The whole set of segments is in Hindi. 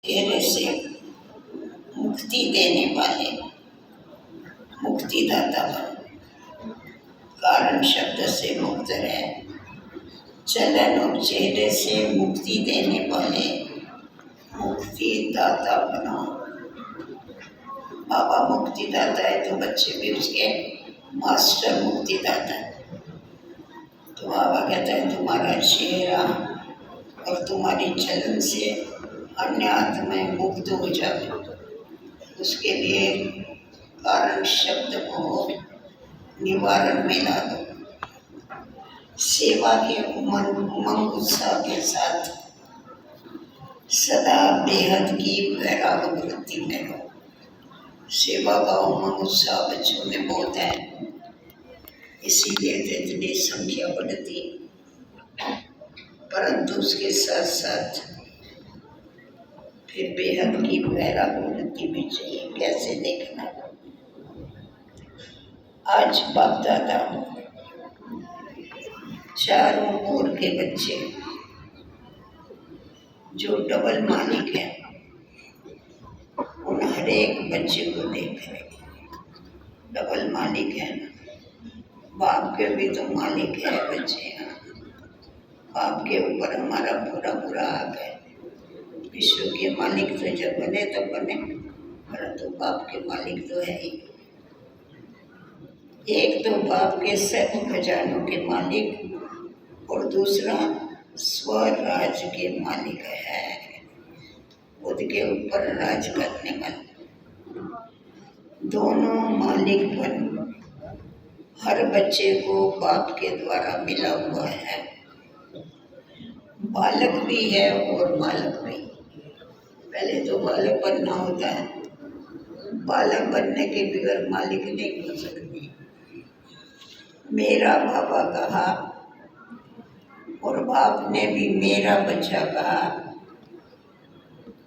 तेरे से मुक्ति देने वाले मुक्तिदाता बन। कारण शब्द से मुक्त रहे, चलन और चेहरे से मुक्ति देने वाले मुक्तिदाता बनो। बाबा मुक्तिदाता है तो बच्चे भी उसके मास्टर मुक्तिदाता है। तो बाबा कहता है तुम्हारा चेहरा और तुम्हारी चलन से अन्य आत्माएं मुक्त हो जाए, उसके लिए कारण शब्द को निवारण में ला दो। सेवा के उमंग उत्साह के साथ सदा बेहद की वैराग वृत्ति में रहो। सेवा का उमंग उत्साह बच्चों में बहुत है, इसीलिए इतनी संख्या बढ़ती, परंतु उसके साथ साथ फिर बेहद की वैराग वृत्ति भी चाहिए। कैसे देखना, आज बाप दादा चारों ओर के बच्चे जो डबल मालिक है, उन हर एक बच्चे को देख रहे। डबल मालिक है ना, बाप के भी तो मालिक है बच्चे हैं। बाप के ऊपर हमारा पूरा पूरा हक है। विश्व के मालिक तो जब बने तो बने, परंतु बाप के मालिक तो है ही। एक तो बाप के सब खजानों के मालिक और दूसरा स्वराज के मालिक है, खुद के ऊपर राज करने वाले। दोनों मालिक बन हर बच्चे को बाप के द्वारा मिला हुआ है। बालक भी है और मालक भी। पहले तो बालक बनना होता है, बालक बनने के बगैर मालिक नहीं हो सकती। मेरा बाबा कहा और बाप ने भी मेरा बच्चा कहा,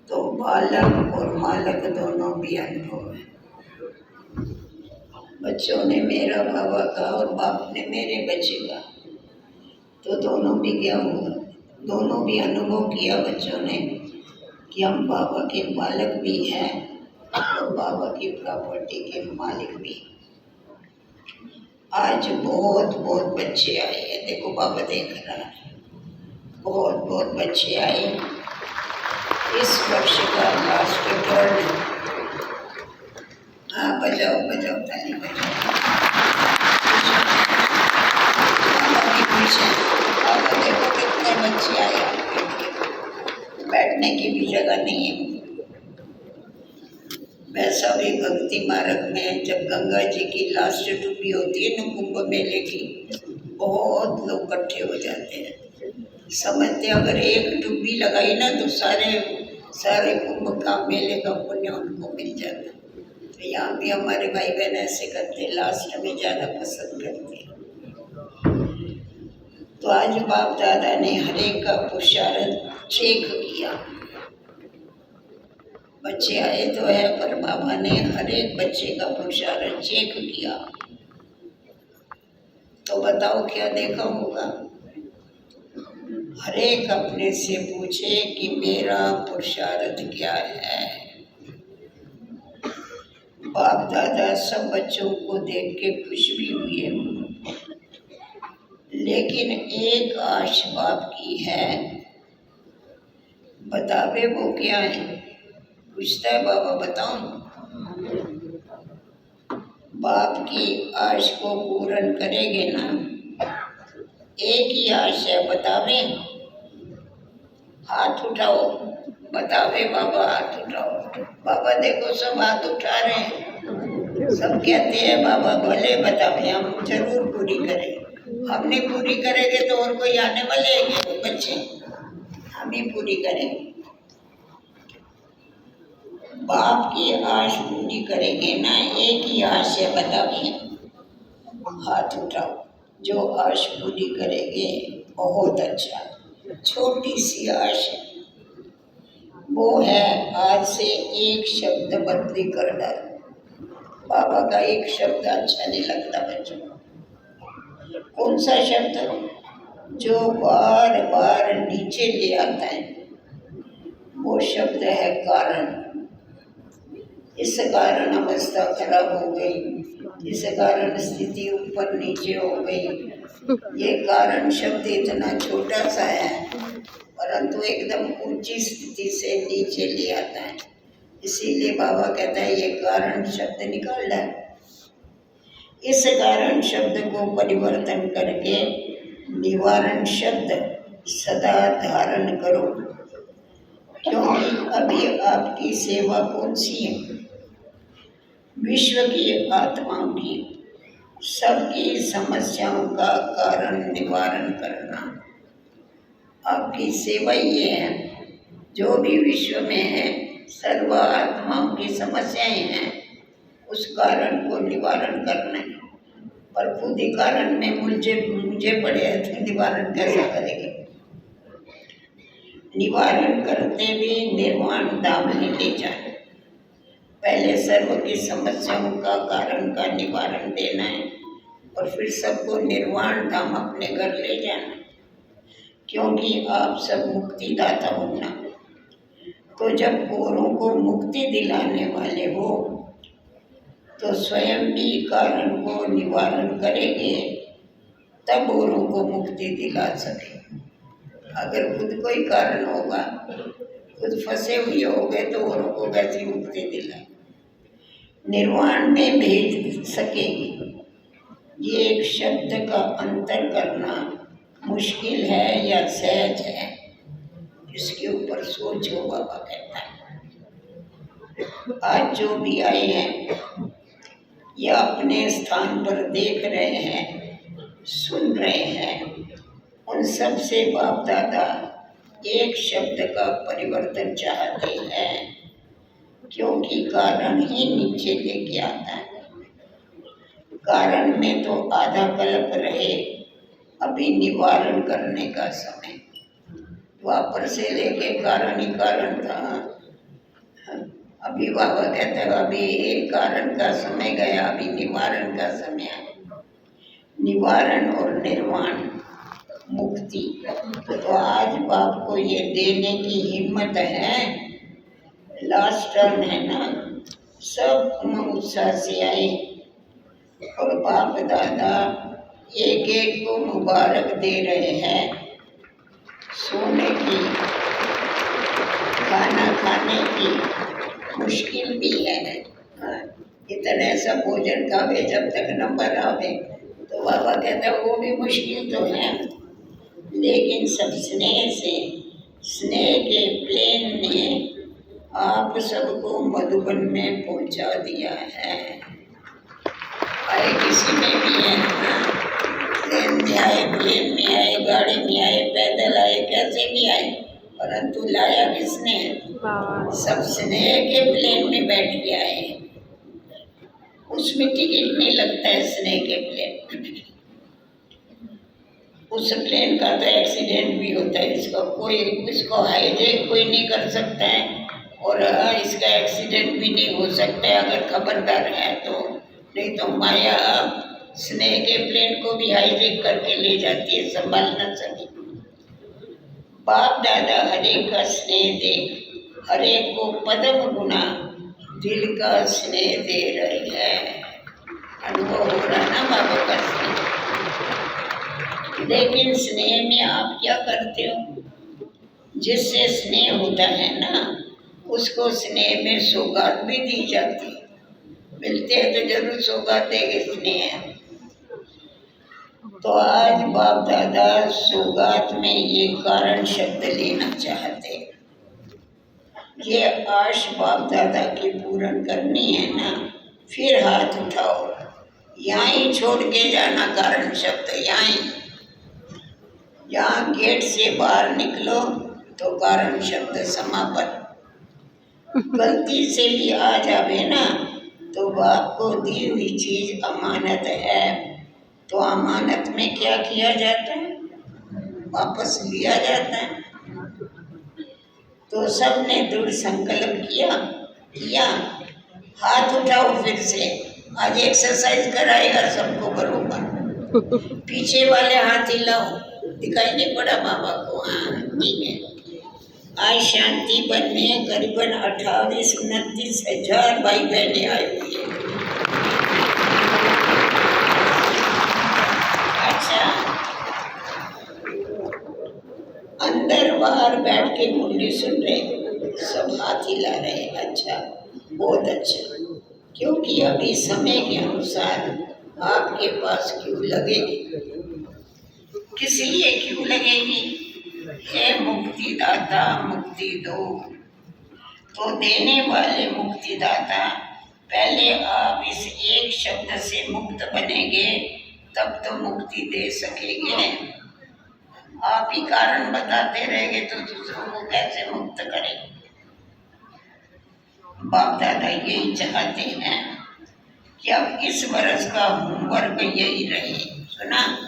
तो बालक और मालक दोनों भी अनुभव है। बच्चों ने मेरा बाबा कहा और बाप ने मेरे बच्चे कहा, तो दोनों भी क्या हुआ, दोनों भी अनुभव किया बच्चों ने कि हम बाबा के बालक भी हैं और बाबा की प्रॉपर्टी के मालिक भी। आज बहुत बहुत बच्चे आए हैं, देखो बाबा देख रहा है, बहुत बहुत बच्चे आए। इस वर्ष का लास्ट टर्न, हाँ बजाओ बजाओ ताली बजाओ। बाबा देखो कितने बच्चे आए, बैठने की भी जगह नहीं है। वैसा भी भक्ति मार्ग में जब गंगा जी की लास्ट डुबी होती है ना, कुंभ मेले की, बहुत लोग इकट्ठे हो जाते हैं। समझते अगर एक डुबी लगाई ना तो सारे कुंभ का मेले का पुण्य उनको मिल जाता। तो यहाँ भी हमारे भाई बहन ऐसे करते, लास्ट में ज़्यादा पसंद करते। तो आज बाप दादा ने हरेक का पुरुषार्थ चेक किया। बच्चे आए तो है, पर बाबा ने हर एक बच्चे का पुरुषार्थ चेक किया। तो बताओ क्या देखा होगा? हर एक अपने से पूछे कि मेरा पुरुषार्थ क्या है। बाप दादा सब बच्चों को देख के खुश भी हुए, लेकिन एक आश बाप की है। बतावे वो क्या है? पूछता है बाबा बताओ। बाप की आश को पूर्ण करेंगे ना? एक ही आश है, बतावे। हाथ उठाओ, बतावे बाबा हाथ उठाओ। बाबा देखो सब हाथ उठा रहे हैं, सब कहते हैं बाबा भले बतावे, हम जरूर पूरी करें। हम नहीं पूरी करेंगे तो और कोई आने वाले हैं बच्चे? हम ही पूरी करेंगे। बाप की आश पूरी करेंगे ना? एक ही आश है, बताइए। हाथ उठाओ जो आश पूरी करेंगे। बहुत अच्छा, छोटी सी आश है, वो है आज से एक शब्द बदली कर डालो। बाबा का एक शब्द अच्छा नहीं लगता बच्चों। कौन सा शब्द? जो बार बार नीचे ले आता है, वो शब्द है कारण। इस कारण अवस्था खराब हो गई, इस कारण स्थिति ऊपर नीचे हो गई। ये कारण शब्द इतना छोटा सा है, परंतु एकदम ऊंची स्थिति से नीचे ले आता है। इसीलिए बाबा कहता है ये कारण शब्द निकालना है। इस कारण शब्द को परिवर्तन करके निवारण शब्द सदा धारण करो, क्योंकि अभी आपकी सेवा कौन सी है? विश्व की आत्माओं की, सबकी समस्याओं का कारण निवारण करना आपकी सेवा ये है। जो भी विश्व में है, सर्व आत्माओं की समस्याएं हैं, उस कारण को निवारण करना है। पर खुद ही कारण में मुझे पड़े हैं तो निवारण कैसे करेंगे? निवारण करते भी निर्वाण धाम में ले जाए। पहले सर्व की समस्याओं का कारण का निवारण देना है और फिर सबको निर्वाण धाम अपने घर ले जाना, क्योंकि आप सब मुक्तिदाता हो ना। तो जब औरों को मुक्ति दिलाने वाले हो तो स्वयं भी कारण को निवारण करेंगे, तब औरों को मुक्ति दिला सके। अगर खुद कोई कारण होगा, खुद फंसे हुए होंगे, तो औरों को कैसी मुक्ति दिलाए? निर्वाण में भेज सकेगी। ये एक शब्द का अंतर करना मुश्किल है या सहज है, इसके ऊपर सोचो। बाबा कहता है आज जो भी आए हैं या अपने स्थान पर देख रहे हैं, सुन रहे हैं, उन सब से बाप दादा एक शब्द का परिवर्तन चाहते हैं, क्योंकि कारण ही नीचे लेके आता है। कारण में तो आधा कल्प रहे, अभी निवारण करने का समय। द्वापर से लेके कारण ही कारण था। अभी बाबा कहते हैं अभी कारण का समय गया, अभी निवारण का समय है। निवारण और निर्वाण मुक्ति। तो आज बाप को ये देने की हिम्मत है। लास्ट टर्न है ना, सब उत्साह से आए और बाप दादा एक एक को मुबारक दे रहे हैं। सोने की, खाना खाने की मुश्किल भी है। इतना सा भोजन खावे जब तक नंबर आवे, तो बाबा कहता है वो भी मुश्किल तो है, लेकिन सब स्नेह से, स्नेह के प्लेन ने आप सबको मधुबन में पहुंचा दिया है। आए किसी में भी है, ट्रेन में आए, प्लेन में आए, गाड़ी में आए, पैदल आए, कैसे भी आए, परंतु लाया किसने? सब स्नेह के प्लेन में बैठ के आए। उसमें टिकट नहीं लगता है स्नेह के प्लेन। उस प्लेन का तो एक्सीडेंट भी होता है, इसको हाईजेक कोई नहीं कर सकता है, और इसका एक्सीडेंट भी नहीं हो सकता है अगर खबरदार है तो। नहीं तो माया स्नेह के प्लेन को भी हाईजेक करके ले जाती है, संभाल न सके। बाप दादा हरे का स्नेह देख, हरे को पदम गुना दिल का स्नेह दे रही है। अनुभव हो रहा ना बाबा का स्नेह। लेकिन स्नेह में आप क्या करते हो? जिससे स्नेह होता है ना, उसको स्नेह में सौगात भी दी जाती है। मिलते हैं तो जरूर सौगात देंगे स्नेह। तो आज बाप दादा सौगात में ये कारण शब्द लेना चाहते। ये आश बाप दादा की पूर्ण करनी है ना, फिर हाथ उठाओ, यहाँ ही छोड़ के जाना कारण शब्द। यहाँ गेट से बाहर निकलो तो कारण शब्द समापन। गलती से भी आ जावे ना, तो बाप को दी हुई चीज अमानत है, तो अमानत में क्या किया जाता है? वापस लिया जाता है। तो सबने दृढ़ संकल्प किया। हाथ उठाओ फिर से, आज एक्सरसाइज कराएगा सबको बरोबर। पीछे वाले हाथ हिलाओ, दिखाई नहीं पड़ा बाबा को? हाँ ठीक है। आज शांति वन में करीबन 28-29 भाई बहनें आई हुई है। अच्छा, अंदर बाहर बैठ के मुरली सुन रहे, सब हाथ हिला रहे। अच्छा, बहुत अच्छा। क्योंकि अभी समय के अनुसार आपके पास क्यों लगेगी, किस लिए क्यों लगेगी? हे मुक्तिदाता मुक्ति दो। तो देने वाले मुक्तिदाता, पहले आप इस एक शब्द से मुक्त बनेंगे तब तो मुक्ति दे सकेंगे। आप ही कारण बताते रहेंगे तो दूसरों को कैसे मुक्त करेंगे? बाप दादा यही चाहते हैं कि अब इस वर्ष का होमवर्क यही रहे, सुना,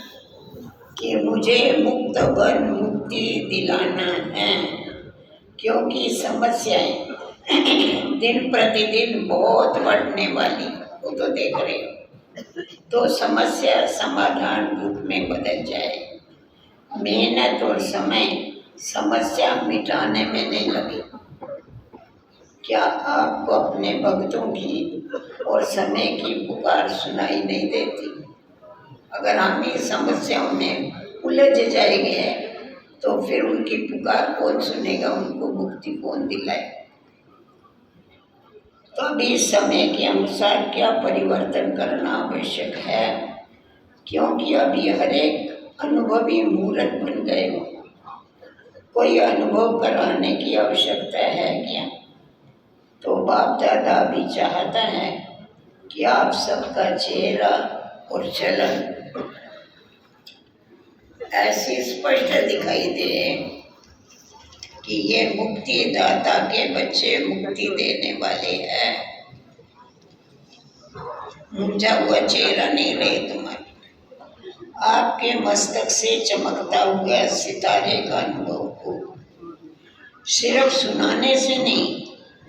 कि मुझे मुक्त बन मुक्ति दिलाना है। क्योंकि समस्याएं दिन प्रतिदिन बहुत बढ़ने वाली, वो तो देख रहे हो। तो समस्या समाधान रूप में बदल जाए। मेहनत और समय समस्या मिटाने में नहीं लगे। क्या आपको अपने भक्तों की और समय की पुकार सुनाई नहीं देती? अगर हम इस समस्याओं में उलझ जाएंगे तो फिर उनकी पुकार कौन सुनेगा, उनको मुक्ति कौन दिलाए? तो अभी समय के अनुसार क्या परिवर्तन करना आवश्यक है? क्योंकि अभी हर एक अनुभवी मूर्त बन गए हो। कोई अनुभव कराने की आवश्यकता है क्या? तो बाप दादा भी चाहता है कि आप सबका चेहरा और चलन ऐसी स्पष्ट दिखाई दे कि ये मुक्ति दाता के बच्चे मुक्ति देने वाले हैं। मुंझा हुआ चेहरा नहीं रहे तुम्हारे। आपके मस्तक से चमकता हुआ सितारे का अनुभव हो, सिर्फ सुनाने से नहीं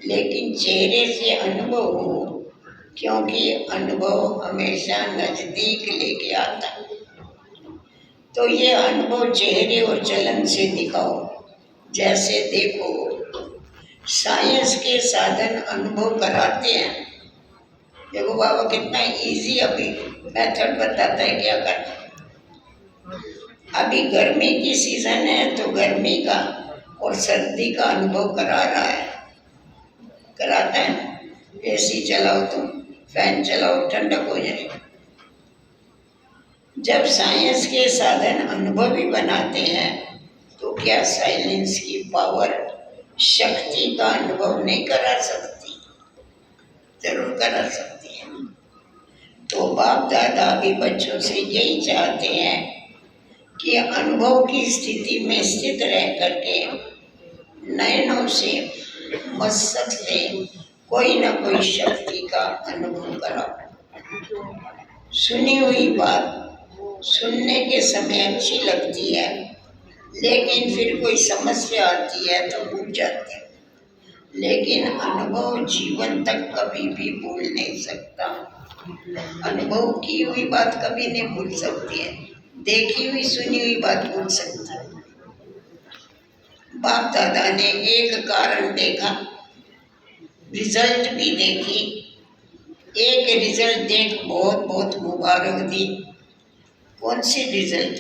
लेकिन चेहरे से अनुभव हो। क्योंकि अनुभव हमेशा नजदीक लेके आता। तो ये अनुभव चेहरे और चलन से दिखाओ। जैसे देखो, साइंस के साधन अनुभव कराते हैं। देखो बाबा कितना इजी अभी मेथड बताता है क्या करना। अभी गर्मी की सीजन है तो गर्मी का और सर्दी का अनुभव करा रहा है, कराता है। एसी चलाओ तुम, फैन चलाओ, ठंडक हो जाए। जब साइंस के साधन अनुभवी बनाते हैं तो क्या साइलेंस की पावर शक्ति का अनुभव नहीं करा सकती? जरूर करा सकती है। तो बाप दादा भी बच्चों से यही चाहते हैं कि अनुभव की स्थिति में स्थित रह करके नयनों से मस्तक से कोई न कोई शक्ति का अनुभव कराओ। सुनी हुई बात सुनने के समय अच्छी लगती है, लेकिन फिर कोई समस्या आती है तो भूल जाते हैं। लेकिन अनुभव जीवन तक कभी भी भूल नहीं सकता। अनुभव की हुई बात कभी नहीं भूल सकती है, देखी हुई सुनी हुई बात भूल सकती है। बाप दादा ने एक कारण देखा, रिजल्ट भी देखी। एक रिजल्ट देख बहुत बहुत मुबारक दी। कौन सी रिजल्ट?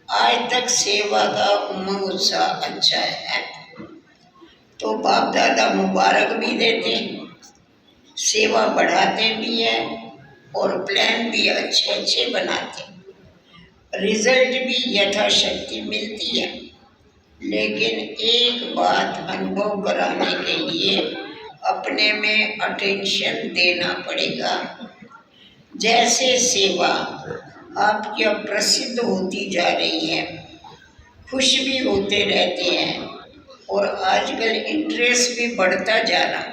आज तक सेवा का उमंग उत्साह अच्छा है। तो बाप दादा मुबारक भी देते, सेवा बढ़ाते भी हैं और प्लान भी अच्छे अच्छे बनाते। रिजल्ट भी यथाशक्ति मिलती है। लेकिन एक बात अनुभव कराने के लिए अपने में अटेंशन देना पड़ेगा। जैसे सेवा आपकी अब प्रसिद्ध होती जा रही है, खुश भी होते रहते हैं और आजकल इंटरेस्ट भी बढ़ता जा रहा।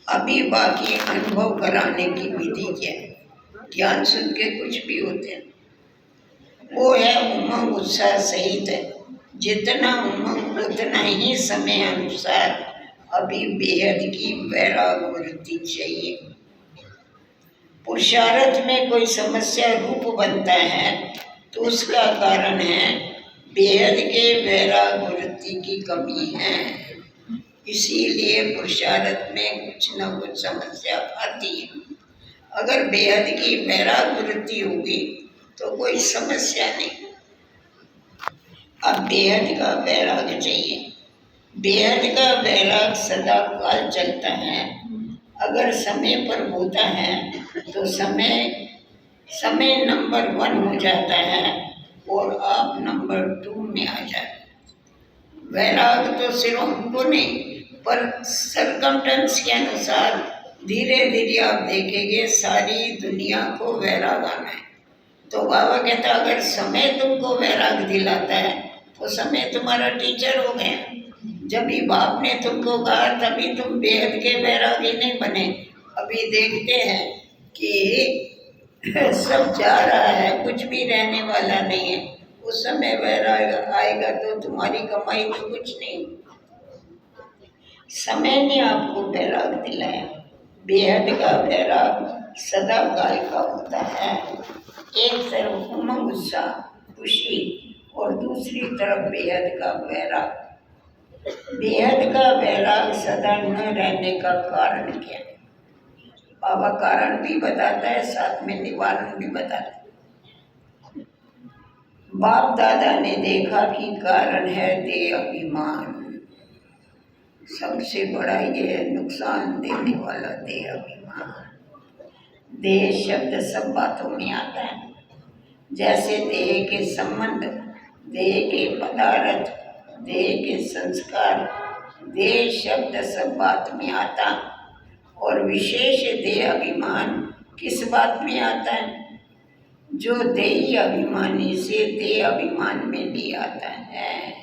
अभी बाकी अनुभव कराने की विधि क्या है? ज्ञान सुन के कुछ भी होते हैं, वो है उमंग उत्साह सहित है। जितना उमंग उतना ही समय अनुसार अभी बेहद की वैराग वृत्ति चाहिए। पुरुषार्थ में कोई समस्या रूप बनता है तो उसका कारण है बेहद के वैराग वृत्ति की कमी है, इसीलिए पुरुषार्थ में कुछ न कुछ समस्या आती है। अगर बेहद की वैराग वृत्ति होगी तो कोई समस्या नहीं। अब बेहद का वैराग चाहिए। बेहद का वैराग सदा काल चलता है। अगर समय पर होता है तो समय नंबर 1 हो जाता है और आप नंबर 2 में आ जाते। वैराग तो सिर्फ हमको नहीं पर सरकमटेंस के अनुसार धीरे धीरे आप देखेंगे सारी दुनिया को वैराग आना है। तो बाबा कहता अगर समय तुमको वैराग दिलाता है तो समय तुम्हारा टीचर हो गया। जब भी बाप ने तुमको कहा तभी तुम बेहद के वैरागी नहीं बने। अभी देखते हैं कि सब जा रहा है, कुछ भी रहने वाला नहीं है। उस समय वैराग आएगा तो तुम्हारी कमाई तो कुछ नहीं। समय ने आपको वैराग दिलाया। बेहद का वैराग सदा काल का होता है। एक तरफ उमंग उत्साह खुशी और दूसरी तरफ बेहद का वैराग। बेहद का वैराग सदा न रहने का कारण क्या है? बाबा कारण भी बताता है, साथ में निवारण भी बताता है। बाप दादा ने देखा कि कारण है देह अभिमान। सबसे बड़ा ये नुकसान देने वाला देह अभिमान। देह शब्द सब बातों में आता है, जैसे देह के संबंध, देह के पदार्थ, देह के संस्कार। देह शब्द सब बात में आता और विशेष देह अभिमान किस बात में आता है? जो देही अभिमानी से देह अभिमान में भी आता है।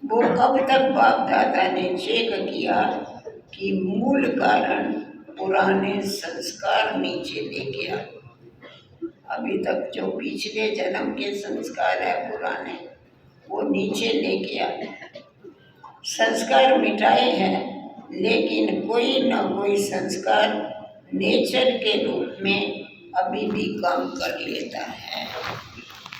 वो अब तक बाप दादा ने चेक किया कि मूल कारण पुराने संस्कार नीचे लेके आए। अभी तक जो पिछले जन्म के संस्कार है पुराने, वो नीचे लेके आए। संस्कार मिटाए हैं लेकिन कोई न कोई संस्कार नेचर के रूप में अभी भी काम कर लेता है।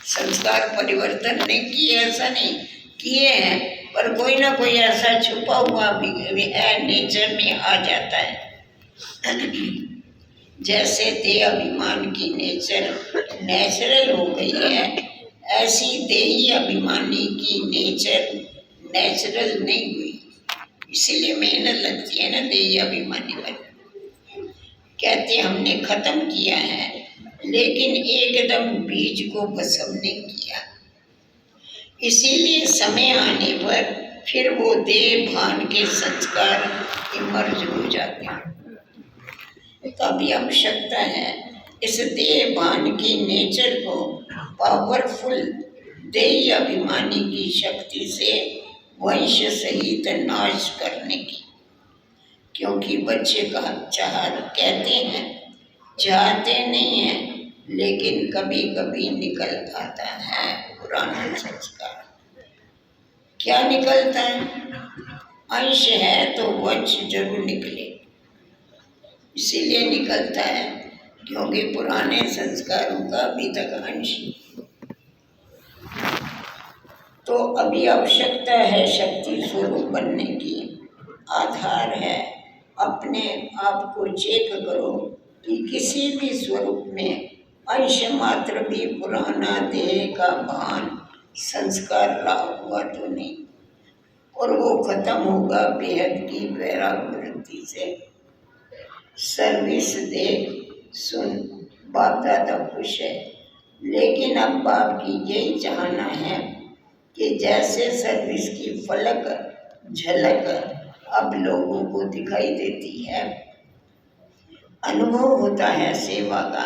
संस्कार परिवर्तन नहीं किए ऐसा नहीं, किए हैं पर कोई ना कोई ऐसा छुपा हुआ भी है, नेचर में आ जाता है। जैसे देह अभिमान की नेचर नेचुरल हो गई है, ऐसी देही अभिमानी की नेचर नेचुरल नहीं हुई। इसीलिए मेहनत लगती है ना देही अभिमानी बन। कहते हमने खत्म किया है लेकिन एकदम बीज को भस्म नहीं किया। इसीलिए समय आने पर फिर वो देह भान के संस्कार इमर्ज हो जाते हैं। तभी आवश्यकता है इस देह भान की नेचर को पावरफुल देही अभिमानी की शक्ति से वंश सहित नाश करने की। क्योंकि बच्चे का कहते हैं, चाहते नहीं हैं लेकिन कभी कभी निकल आता है पुराना संस्कार। क्या निकलता है? अंश है तो वंश जरूर निकले। इसीलिए निकलता है क्योंकि पुराने संस्कारों का अभी तक अंश। तो अभी आवश्यकता है शक्ति स्वरूप बनने की। आधार है अपने आप को चेक करो कि किसी भी स्वरूप में अंश मात्र भी पुराना देह का भान संस्कार रहा हुआ तो नहीं, और वो खत्म होगा बेहद की वैराग वृत्ति से। सर्विस देख सुन बाप दादा खुश है, लेकिन अब बाप की यही चाहना है कि जैसे सर्विस की फलक झलक अब लोगों को दिखाई देती है, अनुभव होता है सेवा का,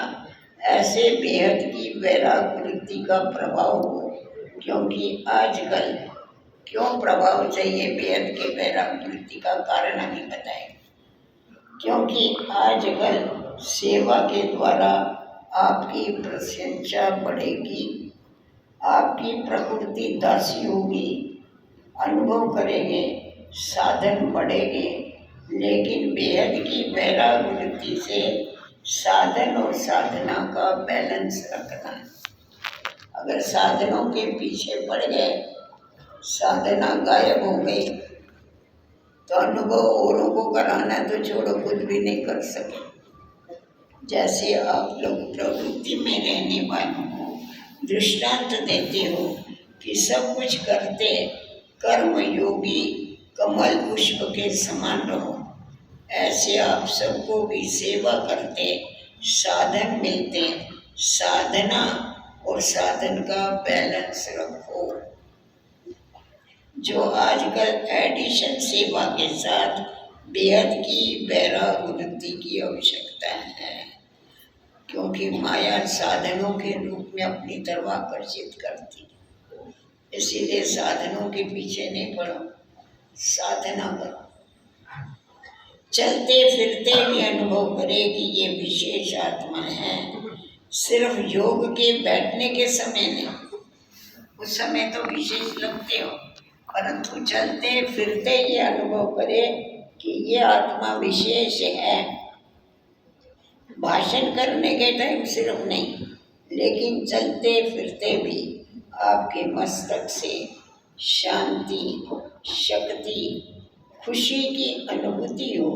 ऐसे बेहद की वैराग वृत्ति का प्रभाव हो। क्योंकि आजकल क्यों प्रभाव चाहिए बेहद के वैराग वृत्ति का कारण अभी बताएं। क्योंकि आजकल सेवा के द्वारा आपकी प्रशंसा बढ़ेगी, आपकी प्रकृति दासी होगी, अनुभव करेंगे, साधन बढ़ेंगे। लेकिन बेहद की वैराग वृत्ति से साधन और साधना का बैलेंस रखना है। अगर साधनों के पीछे पड़ गए, साधना गायब हो गई, तो अनुभव औरों को कराना तो छोड़ो, खुद भी नहीं कर सके। जैसे आप लोग प्रवृत्ति में रहने वालों को दृष्टांत देते हो कि सब कुछ करते कर्म योगी कमल पुष्प के समान रहो, ऐसे आप सबको भी सेवा करते साधन मिलते, साधना और साधन का बैलेंस रखो। जो आजकल एडिशन सेवा के साथ बेहद की वैराग वृत्ति की आवश्यकता है, क्योंकि माया साधनों के रूप में अपनी तरफ आकर्षित करती। इसीलिए साधनों के पीछे नहीं पड़ो, साधना करो। चलते फिरते भी अनुभव करे कि ये विशेष आत्मा है। सिर्फ योग के बैठने के समय नहीं, उस समय तो विशेष लगते हो, परंतु चलते फिरते ये अनुभव करे कि ये आत्मा विशेष है। भाषण करने के टाइम सिर्फ नहीं, लेकिन चलते फिरते भी आपके मस्तक से शांति, शक्ति, खुशी की अनुभूति हो,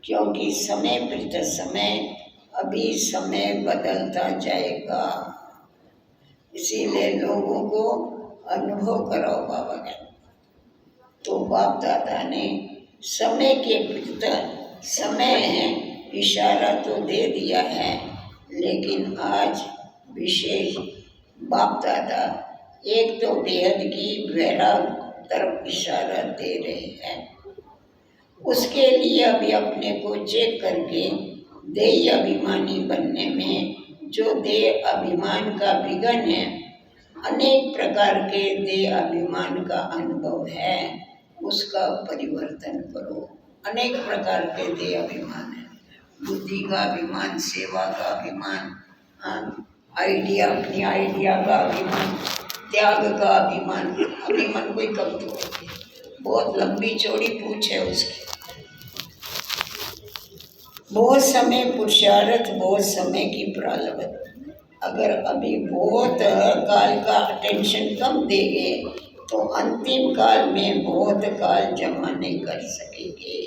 क्योंकि समय प्रति समय अभी समय बदलता जाएगा। इसीलिए लोगों को अनुभव कराओ बाबा का। तो बाप दादा ने समय के प्रति समय है इशारा तो दे दिया है, लेकिन आज विशेष बाप दादा एक तो बेहद की वैराग तरफ इशारा दे रहे हैं। उसके लिए अभी अपने को चेक करके देह अभिमानी बनने में, जो देह अभिमान का विघन है, अनेक प्रकार के देह अभिमान का अनुभव है, उसका परिवर्तन करो। अनेक प्रकार के देह अभिमान है, बुद्धि का अभिमान, सेवा का अभिमान, आइडिया, अपनी आइडिया का अभिमान, त्याग का अभिमान। अभिमान कोई कम तो बहुत लंबी चौड़ी पूछ है उसकी। बहुत समय पुरुषार्थ, बहुत समय की प्रारब्ध। अगर अभी बहुत काल का अटेंशन कम देंगे तो अंतिम काल में बहुत काल जमा नहीं कर सकेंगे।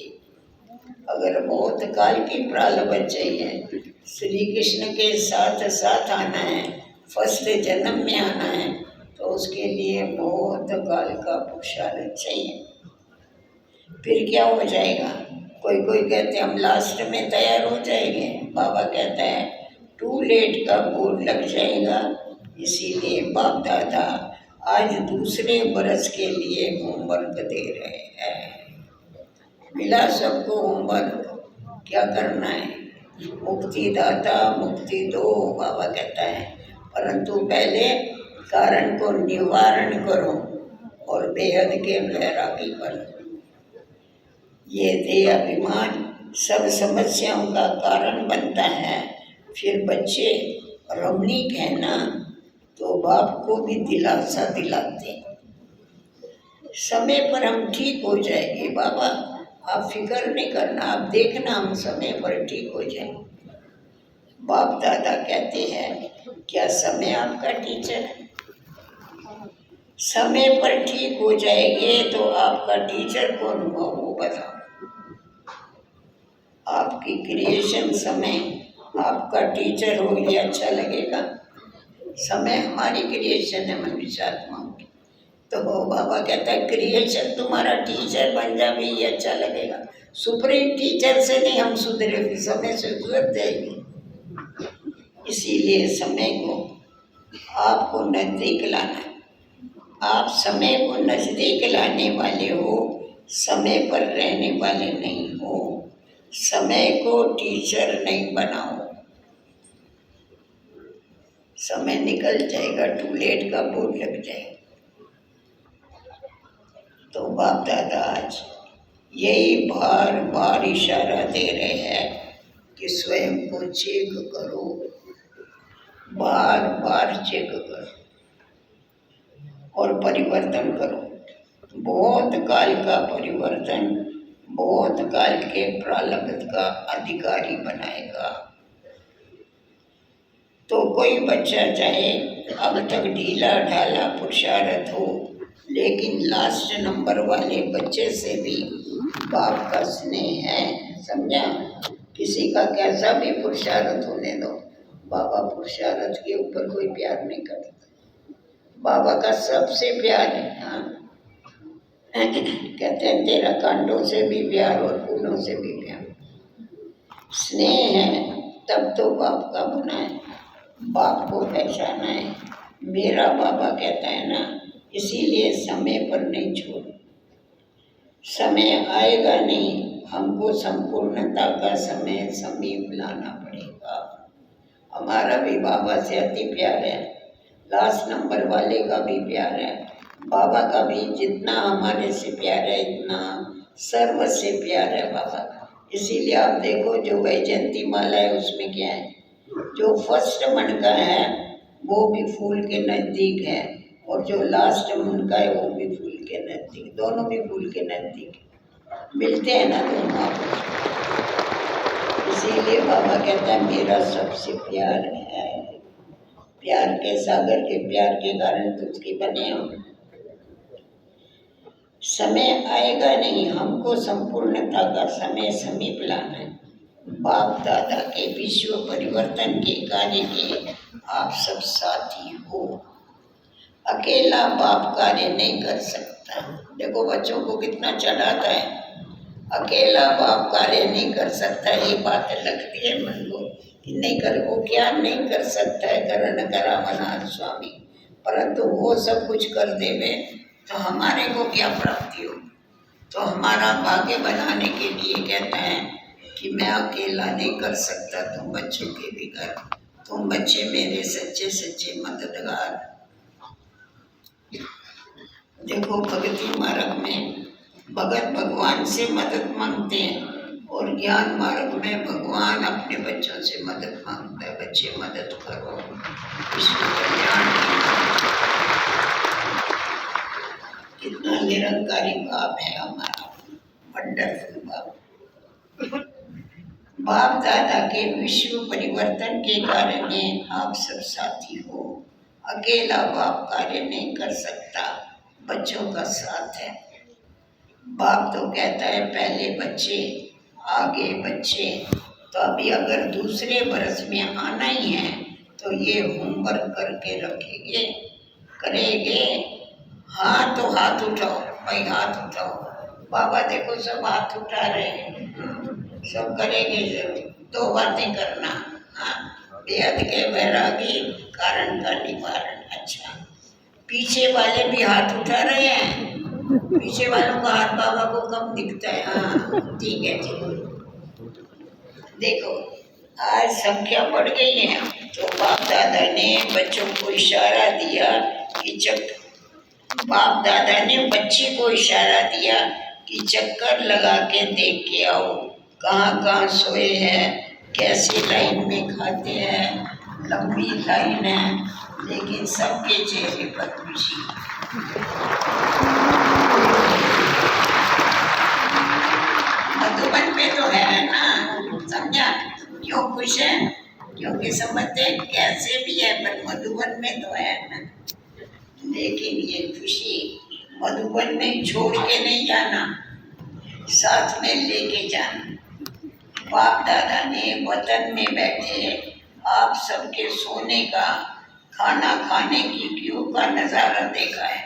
अगर बहुत काल की प्रारब्ध चाहिए, श्री कृष्ण के साथ साथ आना है, फर्स्ट जन्म में आना है, तो उसके लिए बहुत काल का पुरुषार्थ चाहिए। फिर क्या हो जाएगा? कोई कोई कहते हैं हम लास्ट में तैयार हो जाएंगे, बाबा कहता है टू लेट का बोर्ड लग जाएगा। इसीलिए बाप दादा आज दूसरे बरस के लिए होमवर्क दे रहे हैं। मिला सबको होमवर्क, क्या करना है? मुक्ति दाता मुक्ति दो, बाबा कहता है, परंतु पहले कारण को निवारण करो और बेहद के वैरागी बनो। ये देह अभिमान सब समस्याओं का कारण बनता है। फिर बच्चे रमणीक है ना, तो बाप को भी दिलासा दिलाते, समय पर हम ठीक हो जाएंगे बाबा, आप फिक्र नहीं करना, आप देखना हम समय पर ठीक हो जाएंगे। बाप दादा कहते हैं क्या समय आपका टीचर है? समय पर ठीक हो जाएंगे तो आपका टीचर कौन हुआ वो बताओ। आपकी क्रिएशन समय आपका टीचर हो, ये अच्छा लगेगा? समय हमारी क्रिएशन है मनुष्य आत्माओं की, तो बाबा कहता है क्रिएशन तुम्हारा टीचर बन जाए, ये अच्छा लगेगा। सुप्रीम टीचर से नहीं हम सुधरे, फिर समय से सुधर जाएंगे। इसीलिए समय को आपको नजदीक लाना है। आप समय को नजदीक लाने वाले हो, समय पर रहने वाले नहीं हो। समय को टीचर नहीं बनाओ, समय निकल जाएगा, टू लेट का बोर्ड लग जाएगा। तो बाप दादा आज यही बार बार इशारा दे रहे हैं कि स्वयं को चेक करो, बार बार चेक करो और परिवर्तन करो। बहुत काल का परिवर्तन बहुत काल के प्रारब्ध का अधिकारी बनाएगा। तो कोई बच्चा चाहे अब तक ढीला ढाला पुरुषारत हो, लेकिन लास्ट नंबर वाले बच्चे से भी बाप का स्नेह है, समझा। किसी का कैसा भी पुरुषारत होने दो, बाबा पुरुषारत के ऊपर कोई प्यार नहीं करता। बाबा का सबसे प्यार है। हाँ, कहते हैं तेरा कांटों से भी प्यार और फूलों से भी प्यार। स्नेह है तब तो बाप का बना है, बाप को पहचाना है। मेरा बाबा कहता है ना, इसीलिए समय पर नहीं छोड़। समय आएगा नहीं, हमको संपूर्णता का समय समीप लाना पड़ेगा। हमारा भी बाबा से अति प्यार है, लास्ट नंबर वाले का भी प्यार है, बाबा का भी जितना हमारे से प्यार है इतना सर्व से प्यार है बाबा का। इसीलिए आप देखो जो वैजयंती माला है उसमें क्या है, जो फर्स्ट मणका है वो भी फूल के नज़दीक है, और जो लास्ट मणका है वो भी फूल के नज़दीक, दोनों भी फूल के नज़दीक मिलते हैं ना दोनों आपस में। इसीलिए बाबा कहता है मेरा सबसे प्यार है। प्यार के सागर के प्यार के कारण तुझकी बने हम। समय आएगा नहीं, हमको संपूर्णता का समय समीप लाना है। बाप दादा के विश्व परिवर्तन के कार्य के आप सब साथी हो। अकेला बाप कार्य नहीं कर सकता। देखो बच्चों को कितना चढ़ाता है, अकेला बाप कार्य नहीं कर सकता। ये बात लगती है मन को कि नहीं कर, वो क्या नहीं कर सकता है, करण करावनाथ स्वामी, परंतु वो सब कुछ कर देवे तो हमारे को क्या प्राप्ति हो। तो हमारा भाग्य बनाने के लिए कहता है कि मैं अकेला नहीं कर सकता, तुम बच्चों के भी कर, तुम बच्चे मेरे सच्चे सच्चे मददगार। देखो भक्ति मार्ग में भगत भगवान से मदद मांगते हैं, और ज्ञान मार्ग में भगवान अपने बच्चों से मदद मांगता है, बच्चे मदद करो विश्व कल्याण की। कितना निरंकारी बाप है हमारा, वंडरफुल बाप। बाप दादा के विश्व परिवर्तन के कार्य आप सब साथी हो। अकेला बाप कार्य नहीं कर सकता, बच्चों का साथ है। बाप तो कहता है पहले बच्चे आगे बच्चे। तो अभी अगर दूसरे बरस में आना ही है तो ये होमवर्क करके रखेंगे, करेंगे। हाँ तो हाथ उठाओ भाई, हाथ उठाओ। बाबा देखो सब हाथ उठा रहे हैं, सब करेंगे जरूर। दो बातें करना, हाँ, बेहद के वैरागी कारण का निवारण। अच्छा, पीछे वाले भी हाथ उठा रहे हैं, पीछे वालों का हाथ बाबा को कम दिखता है। हाँ ठीक है ठीक। देखो आज संख्या बढ़ गई है, तो बाप दादा ने बच्चों को इशारा दिया कि बाप दादा ने बच्चे को इशारा दिया कि चक्कर लगा के देख के आओ, कहाँ कहाँ सोए हैं, कैसी लाइन में खाते हैं। लंबी लाइन है लेकिन सबके चेहरे पर खुशी। मधुबन में तो है ना, समझा क्यों खुश है, क्योंकि समझते हैं कैसे भी है पर मधुबन में तो है ना। लेकिन ये खुशी मधुबन में छोड़ के नहीं जाना, साथ में लेके जाना। बाप दादा ने वतन में बैठे आप सबके सोने का, खाना खाने की क्यू का नजारा देखा है।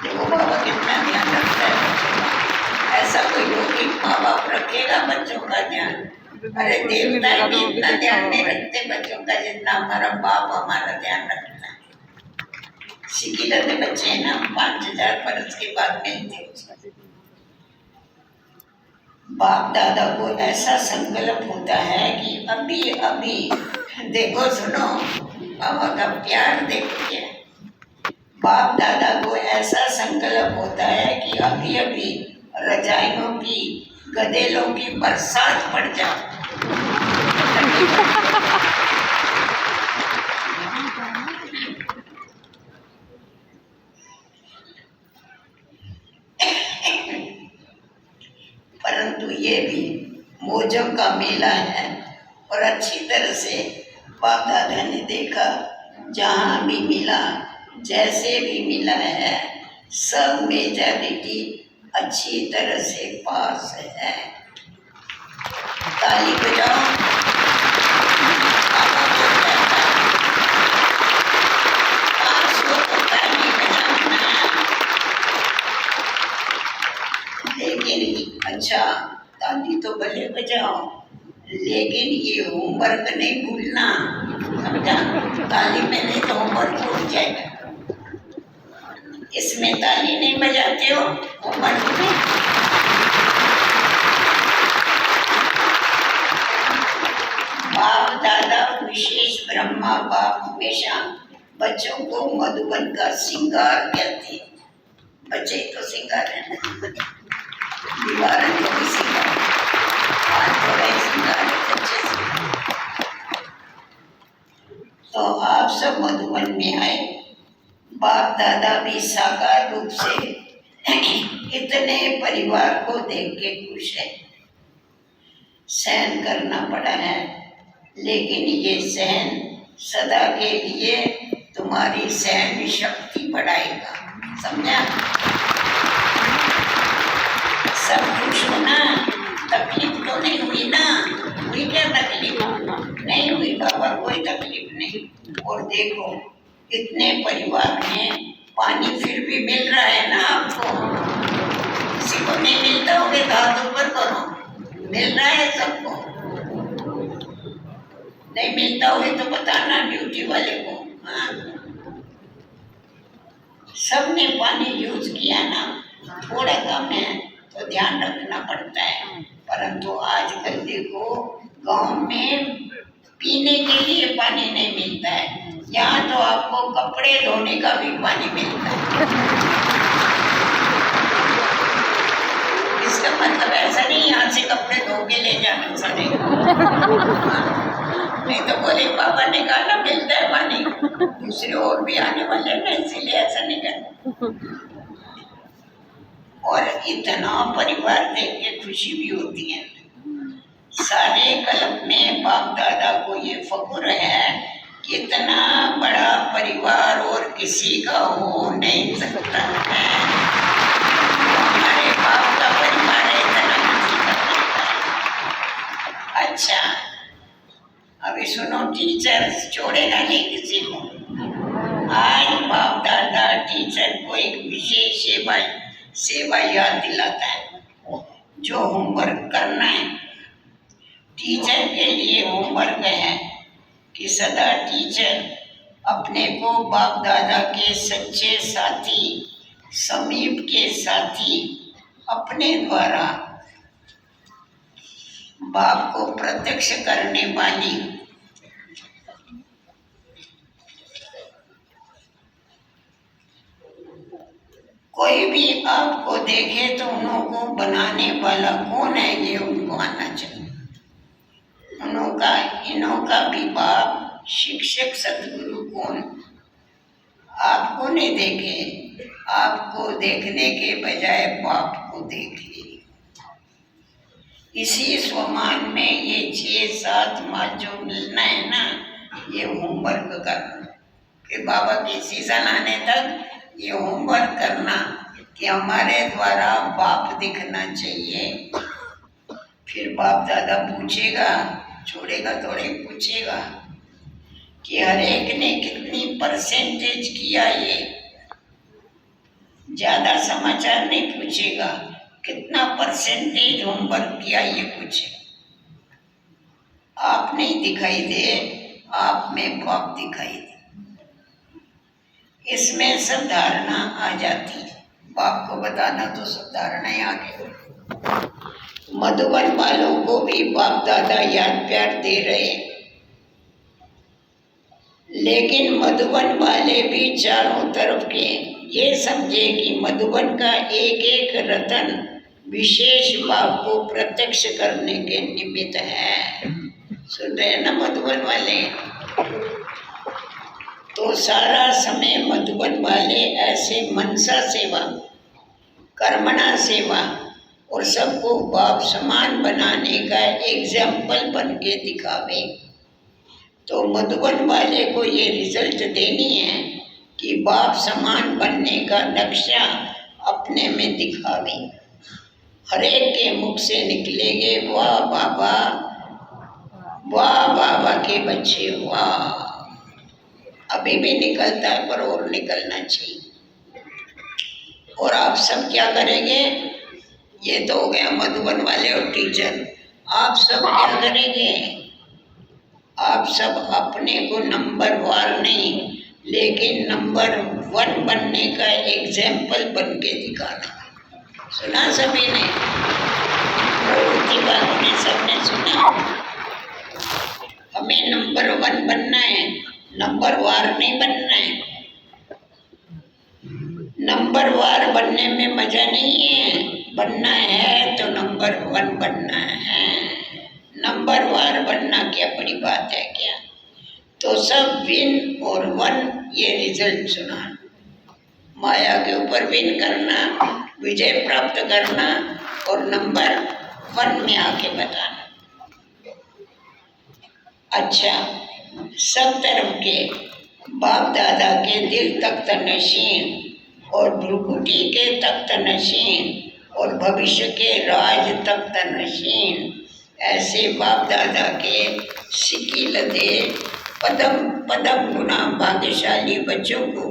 देखो बाबा कितना ध्यान रखता है बच्चों का। ऐसा कोई लौकिक माँ बाप रखेगा बच्चों का ध्यान? अरे देवता भी इतना ध्यान नहीं रखते बच्चों का जितना हमारा बाप हमारा ध्यान रखता है। सिकिलर में बच्चे हैं ना, 5000 बरस के बाद मिलते। बाप दादा को ऐसा संकल्प होता है कि अभी अभी देखो सुनो बाबा का प्यार देखो क्या। बाप दादा को ऐसा संकल्प होता है कि अभी अभी रजाइयों की, गदेलों की बरसात पड़ जाए। परंतु ये भी मौजों का मेला है और अच्छी तरह से बाप दादा ने देखा जहाँ भी मिला, जैसे भी मिला है, सब मेजॉरिटी अच्छी तरह से पास है। ताली बजाओ। पापा बोलता था, पास हो तो ताली बजाना। लेकिन अच्छा, ताली तो भले बजाओ, लेकिन ये होमवर्क नहीं भूलना, समझा? ताली में नहीं तो होमवर्क भूल जाएगा। इसमें ताली नहीं बजाते हो, होमवर्क में बाप दादा विशेष ब्रह्मा बाप हमेशा बच्चों को मधुबन का श्रृंगार कहते हैं। बच्चे तो श्रृंगार है ना, दीवार को भी श्रृंगार, आज थोड़ा ही श्रृंगार है, अच्छे से। तो आप सब मधुबन में आए, बाप दादा भी साकार रूप से इतने परिवार को देख के खुश है। सहन करना पड़ा है, लेकिन ये सहन सदा के लिए तुम्हारी सहन शक्ति बढ़ाएगा, समझा? सब खुश हो ना? तकलीफ तो नहीं हुई ना? हुई क्या तकलीफ? नहीं हुई बाबा, कोई तकलीफ नहीं। और देखो इतने परिवार में पानी फिर भी मिल रहा है ना आपको? किसी को नहीं मिलता होगा तो हाथ ऊपर करो। मिल रहा है सबको? नहीं मिलता होगा तो बताना ड्यूटी वाले को। हाँ, सबने पानी यूज किया ना, थोड़ा कम है तो ध्यान रखना पड़ता है। परंतु आजकल देखो गांव में पीने के लिए पानी नहीं मिलता है, यहाँ तो आपको कपड़े धोने का भी पानी मिलता है। इसका मतलब ऐसा नहीं यहाँ से कपड़े धो के ले जाना पड़ेगा। नहीं तो बोले पापा ने कहा ना मिलता है पानी, दूसरे और भी आने वाले हैं ना, इसीलिए ऐसा नहीं करना। और इतना परिवार देख के खुशी भी होती है। सारे कलम में बाप दादा को ये फख्र है कि इतना बड़ा परिवार और किसी का हो नहीं सकता है। हमारे बाप का परिवार है, इतना किसी का नहीं है। अच्छा, अभी सुनो, टीचर छोड़ेगा नहीं किसी को। आज बाप दादा टीचर को एक विशेष सेवा याद दिलाता है। जो होमवर्क करना है टीचर के लिए होमवर्क है कि सदा टीचर अपने को बाप दादा के सच्चे साथी, समीप के साथी, अपने द्वारा बाप को प्रत्यक्ष करने वाली कोई भी आपको देखे तो उनको बनाने वाला कौन है, ये उनको आना चाहिए। इनका भी बाप शिक्षक सदगुरु कौन? आपको नहीं देखे, आपको देखने के बजाय बाप को देखे। इसी स्वमान में ये 6-7 माह जो मिलना है ना, ये होमवर्क करना कि बाबा की सीजन आने तक ये होमवर्क करना कि हमारे द्वारा बाप दिखना चाहिए। फिर बाप दादा पूछेगा, छोड़ेगा थोड़े, पूछेगा कि हर एक ने कितनी परसेंटेज किया। ये ज्यादा समाचार नहीं पूछेगा, कितना परसेंटेज होमवर्क किया ये पूछे। आप नहीं दिखाई दे, आप में बाप दिखाई दे, इसमें सब धारणा आ जाती है। बाप को बताना तो सब धारणाएं आ गई। मधुबन वालों को भी बाप दादा याद प्यार दे रहे, लेकिन मधुबन वाले भी चारों तरफ के ये समझे कि मधुबन का एक एक रतन विशेष बाप को प्रत्यक्ष करने के निमित्त है। सुन रहे हैं ना मधुबन वाले? तो सारा समय मधुबन वाले ऐसे मनसा सेवा, कर्मणा सेवा और सबको बाप समान बनाने का एग्जाम्पल बन के दिखावे। तो मधुबन वाले को ये रिजल्ट देनी है कि बाप समान बनने का नक्शा अपने में दिखावे। हर एक के मुख से निकलेंगे वाह बाबा, वाह बाबा के बच्चे वाह। अभी भी निकलता है पर और निकलना चाहिए। और आप सब क्या करेंगे? ये तो हो गया मधुबन वाले और टीचर। आप सब क्या करेंगे? आप सब अपने को नंबर वार नहीं लेकिन नंबर 1 बनने का एग्जाम्पल बन के दिखाना। सुना सभी ने? प्रवृत्ति वालों ने सबने सुना। हमें नंबर 1 बनना है, नंबर वार नहीं बनना है। नंबर वार बनने में मजा नहीं है। बनना है तो नंबर 1 बनना है। नंबर वार बनना क्या बड़ी बात है क्या? तो सब विन और 1 ये रिजल्ट सुना। माया के ऊपर विन करना, विजय प्राप्त करना और नंबर 1 में आके बताना। अच्छा, सब तरफ के बाप दादा के दिल तख्त नशीन और भ्रुकुटी के तख्त नशीन और भविष्य के राज तख्त नशीन, ऐसे बाप दादा के सिक्की लदे पदम पदम गुना भाग्यशाली बच्चों को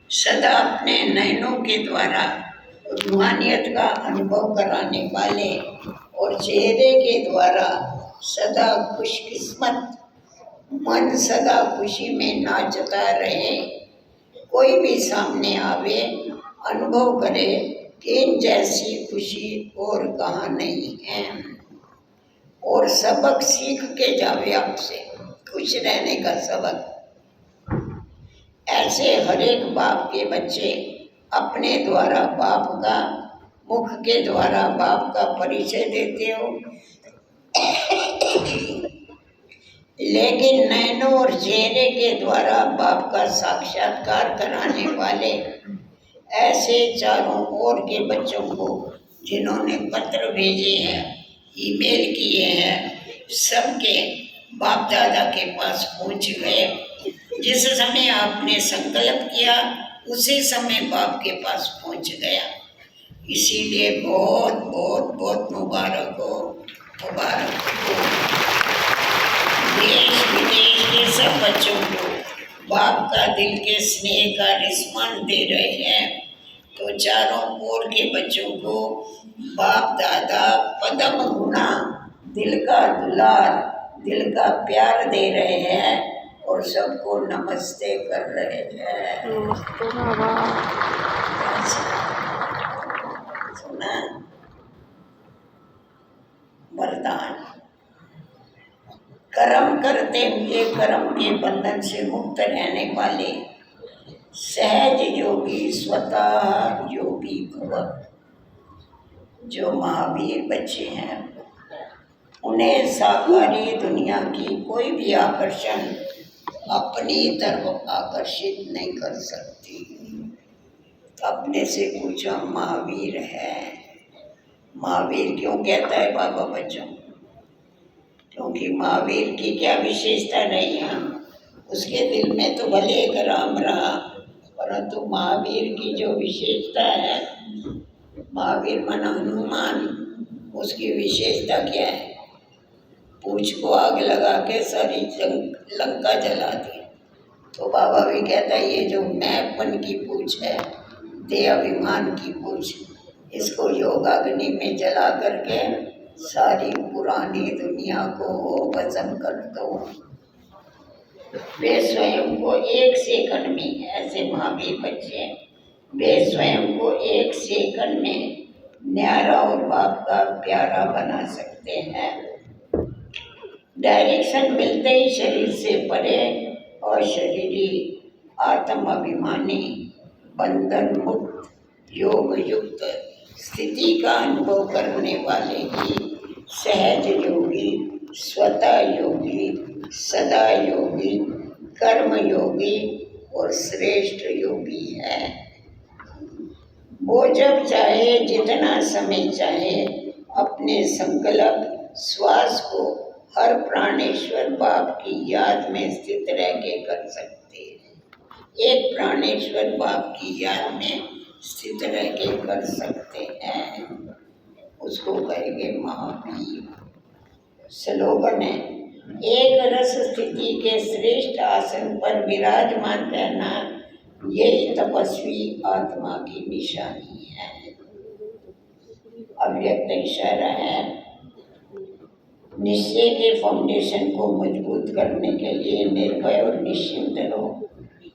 सदा अपने नयनों के द्वारा रूहानियत का अनुभव कराने वाले और चेहरे के द्वारा सदा खुशकिस्मत मन सदा खुशी में नाचता रहे। कोई भी सामने आवे अनुभव करे कि इन जैसी खुशी और कहाँ नहीं है। और सबक सीख के जावे आपसे, खुश रहने का सबक। ऐसे हर एक बाप के बच्चे अपने द्वारा बाप का, मुख के द्वारा बाप का परिचय देते हो, लेकिन नैनों और चेहरे के द्वारा बाप का साक्षात्कार कराने वाले ऐसे चारों ओर के बच्चों को जिन्होंने पत्र भेजे हैं, ईमेल किए हैं, सबके बाप दादा के पास पहुंच गए। जिस समय आपने संकल्प किया उसी समय बाप के पास पहुंच गया। इसीलिए बहुत बहुत बहुत मुबारक हो, मुबारक हो। देश विदेश के सब बच्चों को बाप का दिल के स्नेह का रिस्पॉन्स दे रहे हैं, तो चारों ओर के बच्चों को बाप दादा पदम गुना दिल का दुलार, दिल का प्यार दे रहे हैं और सबको नमस्ते कर रहे हैं। नमस्ते बाबा। सुना? वरदान। कर्म करते हुए कर्म के बंधन से मुक्त रहने वाले सहज योगी स्वतः योगी भव। जो महावीर बच्चे हैं उन्हें साकारी दुनिया की कोई भी आकर्षण अपनी तरफ आकर्षित नहीं कर सकती। अपने से पूछो महावीर है। महावीर क्यों कहता है बाबा बच्चों? क्योंकि महावीर की क्या विशेषता रही है? उसके दिल में तो भले एक राम रहा, परंतु महावीर की जो विशेषता है, महावीर माना हनुमान, उसकी विशेषता क्या है? पूछ को आग लगा के सारी लंका जला दी। तो बाबा भी कहता है ये जो मैंपन की पूछ है, दे अभिमान की पूछ, इसको योगाग्नि में जला करके सारी पुरानी दुनिया को भस्म कर दो। वे स्वयं को एक सेकंड में, ऐसे महावीर बच्चे, वे स्वयं को एक सेकंड में न्यारा और बाप का प्यारा बना सकते हैं। डायरेक्शन मिलते ही शरीर से परे और शरीरी आत्म अभिमानी बंधन मुक्त योग युक्त स्थिति का अनुभव करने वाले ही सहज योगी, स्वतः योगी, सदा योगी, कर्म योगी और श्रेष्ठ योगी है। वो जब चाहे जितना समय चाहे अपने संकल्प श्वास को हर प्राणेश्वर बाप की याद में स्थित रह के कर सकते हैं। एक प्राणेश्वर बाप की याद में स्थित रह के कर सकते हैं, उसको कहेंगे महावीर। स्लोगन है, एक रस स्थिति के श्रेष्ठ आसन पर विराजमान रहना, यही तपस्वी आत्मा की निशानी है। अव्यक्त इशारा है, निश्चय के फाउंडेशन को मजबूत करने के लिए निर्भय और निश्चिंत रहो।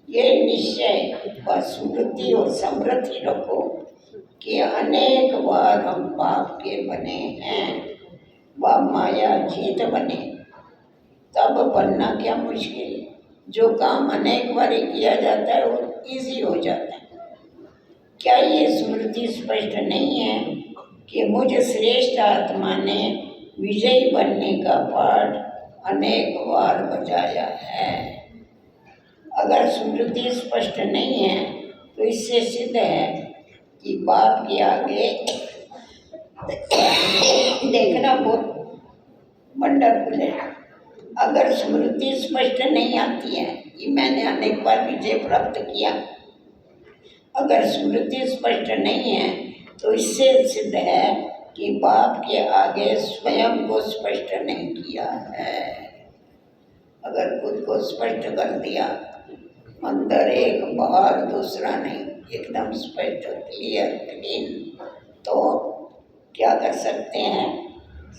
ये निश्चय व स्मृति और समृद्धि रखो कि अनेक बार हम पाप के बने हैं व माया जीत बने। तब बनना क्या मुश्किल है, जो काम अनेक बार किया जाता है वो इजी हो जाता है। क्या ये स्मृति स्पष्ट नहीं है कि मुझ श्रेष्ठ आत्मा ने विजयी बनने का पाठ अनेक बार बजाया है? अगर स्मृति स्पष्ट नहीं है तो इससे सिद्ध है कि बाप के आगे देखना बहुत वंडरफुल है। अगर स्मृति स्पष्ट नहीं आती है कि मैंने अनेक बार विजय प्राप्त किया, अगर स्मृति स्पष्ट नहीं है तो इससे सिद्ध है कि बाप के आगे स्वयं को स्पष्ट नहीं किया है। अगर खुद को स्पष्ट कर दिया, अंदर एक बाहर दूसरा नहीं, एकदम स्पष्ट क्लियर क्लीन, तो क्या कर सकते हैं?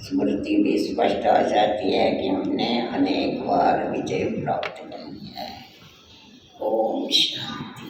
स्मृति भी स्पष्ट आ जाती है कि हमने अनेक बार विजय प्राप्त की है। ओम शांति।